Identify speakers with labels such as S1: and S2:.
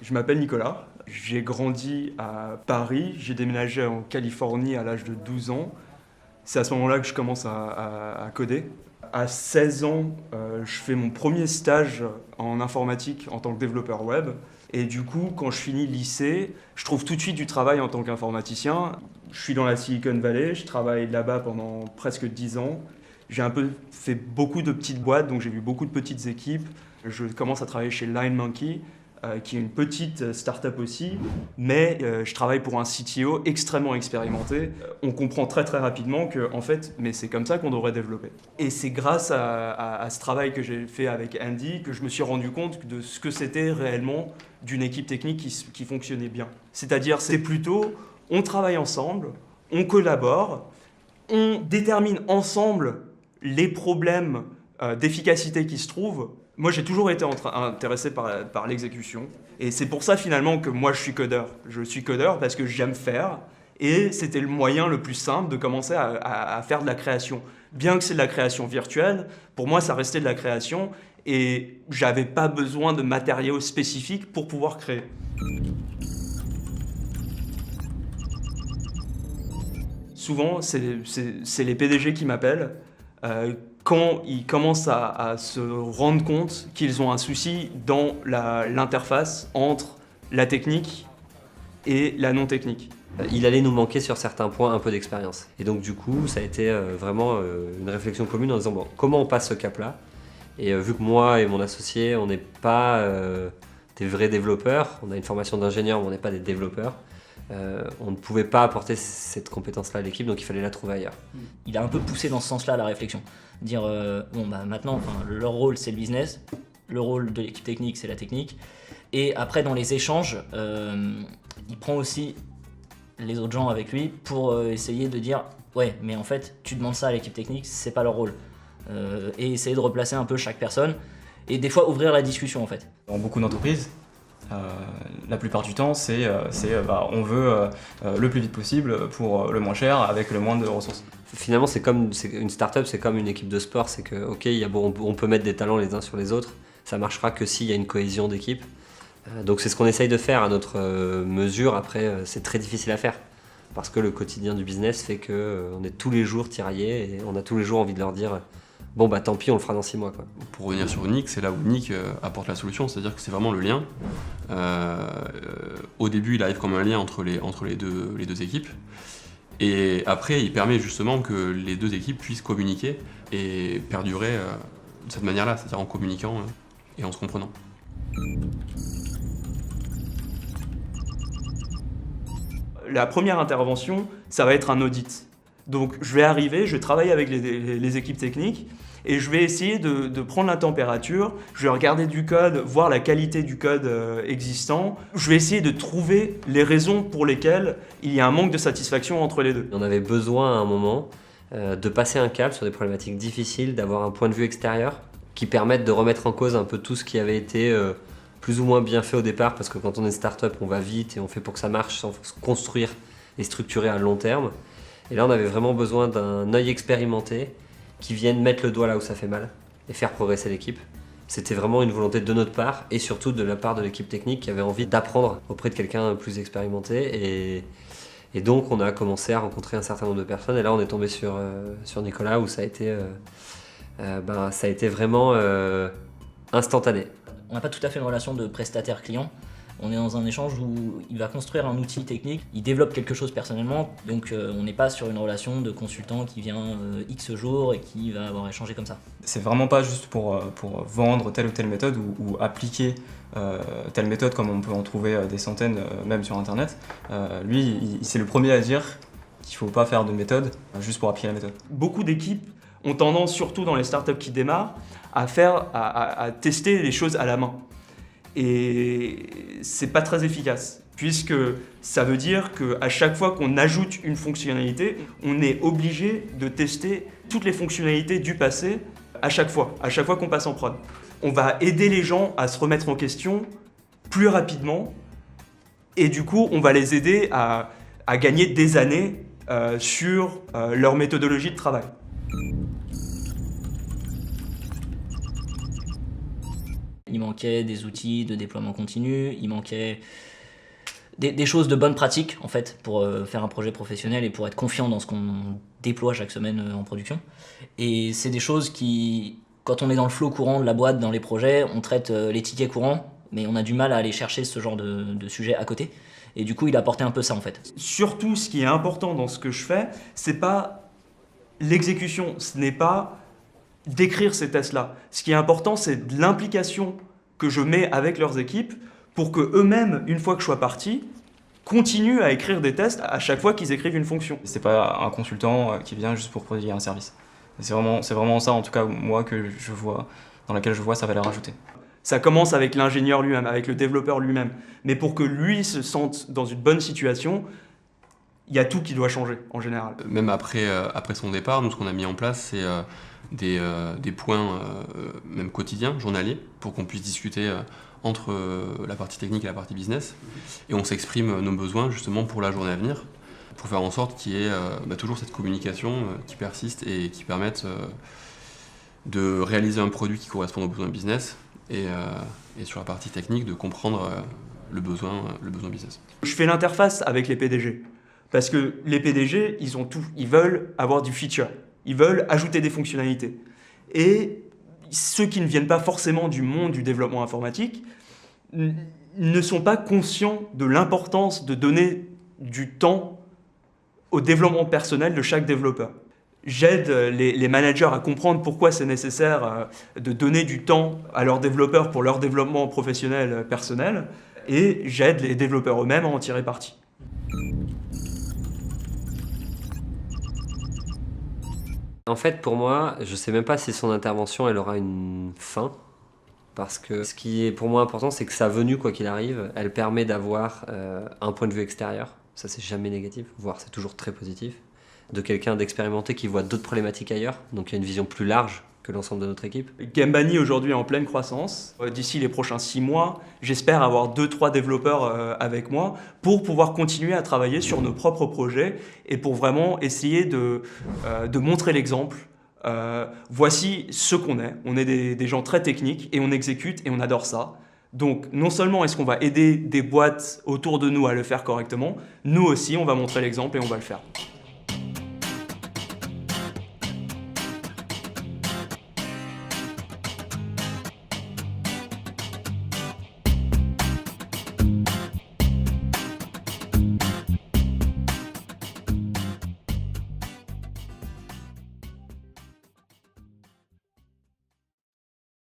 S1: Je m'appelle Nicolas, j'ai grandi à Paris, j'ai déménagé en Californie à l'âge de 12 ans. C'est à ce moment-là que je commence à coder. À 16 ans, je fais mon premier stage en informatique en tant que développeur web. Et du coup, quand je finis le lycée, je trouve tout de suite du travail en tant qu'informaticien. Je suis dans la Silicon Valley, je travaille là-bas pendant presque 10 ans. J'ai un peu fait beaucoup de petites boîtes, donc j'ai vu beaucoup de petites équipes. Je commence à travailler chez LineMonkey, qui est une petite start-up aussi, mais je travaille pour un CTO extrêmement expérimenté. On comprend très très rapidement que, en fait, mais c'est comme ça qu'on devrait développer. Et c'est grâce à ce travail que j'ai fait avec Andy que je me suis rendu compte de ce que c'était réellement d'une équipe technique qui fonctionnait bien. C'est-à-dire, c'est plutôt, on travaille ensemble, on collabore, on détermine ensemble les problèmes d'efficacité qui se trouvent. Moi, j'ai toujours été intéressé par l'exécution. Et c'est pour ça, finalement, que moi, je suis codeur. Je suis codeur parce que j'aime faire. Et c'était le moyen le plus simple de commencer à faire de la création. Bien que c'est de la création virtuelle, pour moi, ça restait de la création. Et j'avais pas besoin de matériaux spécifiques pour pouvoir créer. Souvent, c'est les PDG qui m'appellent. Quand ils commencent à se rendre compte qu'ils ont un souci dans l'interface entre la technique et la non-technique.
S2: Il allait nous manquer sur certains points un peu d'expérience. Et donc du coup, ça a été vraiment une réflexion commune en disant bon, comment on passe ce cap-là. Et vu que moi et mon associé, on n'est pas des vrais développeurs, on a une formation d'ingénieur mais on n'est pas des développeurs, on ne pouvait pas apporter cette compétence-là à l'équipe, donc il fallait la trouver ailleurs.
S3: Il a un peu poussé dans ce sens-là la réflexion. Dire, bon bah maintenant, leur rôle c'est le business, le rôle de l'équipe technique c'est la technique, et après dans les échanges, il prend aussi les autres gens avec lui pour essayer de dire, ouais mais en fait tu demandes ça à l'équipe technique, c'est pas leur rôle. Et essayer de replacer un peu chaque personne, et des fois ouvrir la discussion en fait.
S4: Dans beaucoup d'entreprises, la plupart du temps, on veut le plus vite possible pour le moins cher avec le moins de ressources.
S2: Finalement, une start-up, c'est comme une équipe de sport, c'est que ok, on peut mettre des talents les uns sur les autres, ça marchera que s'il y a une cohésion d'équipe. Donc c'est ce qu'on essaye de faire à notre mesure. Après, c'est très difficile à faire parce que le quotidien du business fait qu'on est tous les jours tiraillés et on a tous les jours envie de leur dire bon bah tant pis, on le fera dans 6 mois quoi.
S5: Pour revenir sur Nick, c'est là où Nick apporte la solution, c'est-à-dire que c'est vraiment le lien. Au début, il arrive comme un lien entre les deux équipes. Et après, il permet justement que les deux équipes puissent communiquer et perdurer de cette manière-là, c'est-à-dire en communiquant et en se comprenant.
S1: La première intervention, ça va être un audit. Donc je vais arriver, je vais travailler avec les équipes techniques et je vais essayer de prendre la température, je vais regarder du code, voir la qualité du code existant. Je vais essayer de trouver les raisons pour lesquelles il y a un manque de satisfaction entre les deux.
S2: On avait besoin à un moment de passer un cap sur des problématiques difficiles, d'avoir un point de vue extérieur qui permette de remettre en cause un peu tout ce qui avait été plus ou moins bien fait au départ, parce que quand on est start-up, on va vite et on fait pour que ça marche sans se construire et structurer à long terme. Et là, on avait vraiment besoin d'un œil expérimenté qui vienne mettre le doigt là où ça fait mal et faire progresser l'équipe. C'était vraiment une volonté de notre part et surtout de la part de l'équipe technique qui avait envie d'apprendre auprès de quelqu'un plus expérimenté. Et donc, on a commencé à rencontrer un certain nombre de personnes. Et là, on est tombé sur Nicolas où ça a été vraiment instantané.
S3: On n'a pas tout à fait une relation de prestataire-client. On est dans un échange où il va construire un outil technique, il développe quelque chose personnellement, donc on n'est pas sur une relation de consultant qui vient X jours et qui va avoir échangé comme ça.
S4: C'est vraiment pas juste pour vendre telle ou telle méthode ou appliquer telle méthode comme on peut en trouver des centaines même sur internet. Lui, c'est le premier à dire qu'il faut pas faire de méthode juste pour appliquer la méthode.
S1: Beaucoup d'équipes ont tendance, surtout dans les startups qui démarrent, à tester les choses à la main. Et c'est pas très efficace, puisque ça veut dire qu'à chaque fois qu'on ajoute une fonctionnalité, on est obligé de tester toutes les fonctionnalités du passé à chaque fois qu'on passe en prod. On va aider les gens à se remettre en question plus rapidement, et du coup, on va les aider à gagner des années sur leur méthodologie de travail.
S3: Il manquait des outils de déploiement continu, il manquait des choses de bonne pratique en fait pour faire un projet professionnel et pour être confiant dans ce qu'on déploie chaque semaine en production. Et c'est des choses qui, quand on est dans le flow courant de la boîte, dans les projets, on traite les tickets courants, mais on a du mal à aller chercher ce genre de sujet à côté. Et du coup, il a apporté un peu ça en fait.
S1: Surtout, ce qui est important dans ce que je fais, c'est pas l'exécution, ce n'est pas d'écrire ces tests-là. Ce qui est important, c'est de l'implication que je mets avec leurs équipes pour que eux-mêmes, une fois que je sois parti, continuent à écrire des tests à chaque fois qu'ils écrivent une fonction.
S4: C'est pas un consultant qui vient juste pour produire un service. C'est vraiment ça, en tout cas, moi, que je vois, dans laquelle je vois sa valeur ajoutée.
S1: Ça commence avec l'ingénieur lui-même, avec le développeur lui-même. Mais pour que lui se sente dans une bonne situation, il y a tout qui doit changer, en général.
S5: Même après son départ, nous, ce qu'on a mis en place, c'est des points même quotidiens, journaliers, pour qu'on puisse discuter entre la partie technique et la partie business. Et on s'exprime nos besoins, justement, pour la journée à venir, pour faire en sorte qu'il y ait toujours cette communication qui persiste et qui permette de réaliser un produit qui correspond aux besoins business et sur la partie technique, de comprendre le besoin business.
S1: Je fais l'interface avec les PDG. Parce que les PDG, ils ont tout. Ils veulent avoir du feature. Ils veulent ajouter des fonctionnalités. Et ceux qui ne viennent pas forcément du monde du développement informatique ne sont pas conscients de l'importance de donner du temps au développement personnel de chaque développeur. J'aide les managers à comprendre pourquoi c'est nécessaire de donner du temps à leurs développeurs pour leur développement professionnel personnel, et j'aide les développeurs eux-mêmes à en tirer parti.
S2: En fait, pour moi, je sais même pas si son intervention, elle aura une fin. Parce que ce qui est pour moi important, c'est que sa venue, quoi qu'il arrive, elle permet d'avoir un point de vue extérieur. Ça, c'est jamais négatif, voire c'est toujours très positif. De quelqu'un d'expérimenté qui voit d'autres problématiques ailleurs. Donc il y a une vision plus large que l'ensemble de notre équipe.
S1: Gambani aujourd'hui est en pleine croissance. D'ici les prochains 6 mois, j'espère avoir 2-3 développeurs avec moi pour pouvoir continuer à travailler sur nos propres projets et pour vraiment essayer de montrer l'exemple. Voici ce qu'on est. On est des gens très techniques et on exécute et on adore ça. Donc non seulement est-ce qu'on va aider des boîtes autour de nous à le faire correctement, nous aussi on va montrer l'exemple et on va le faire.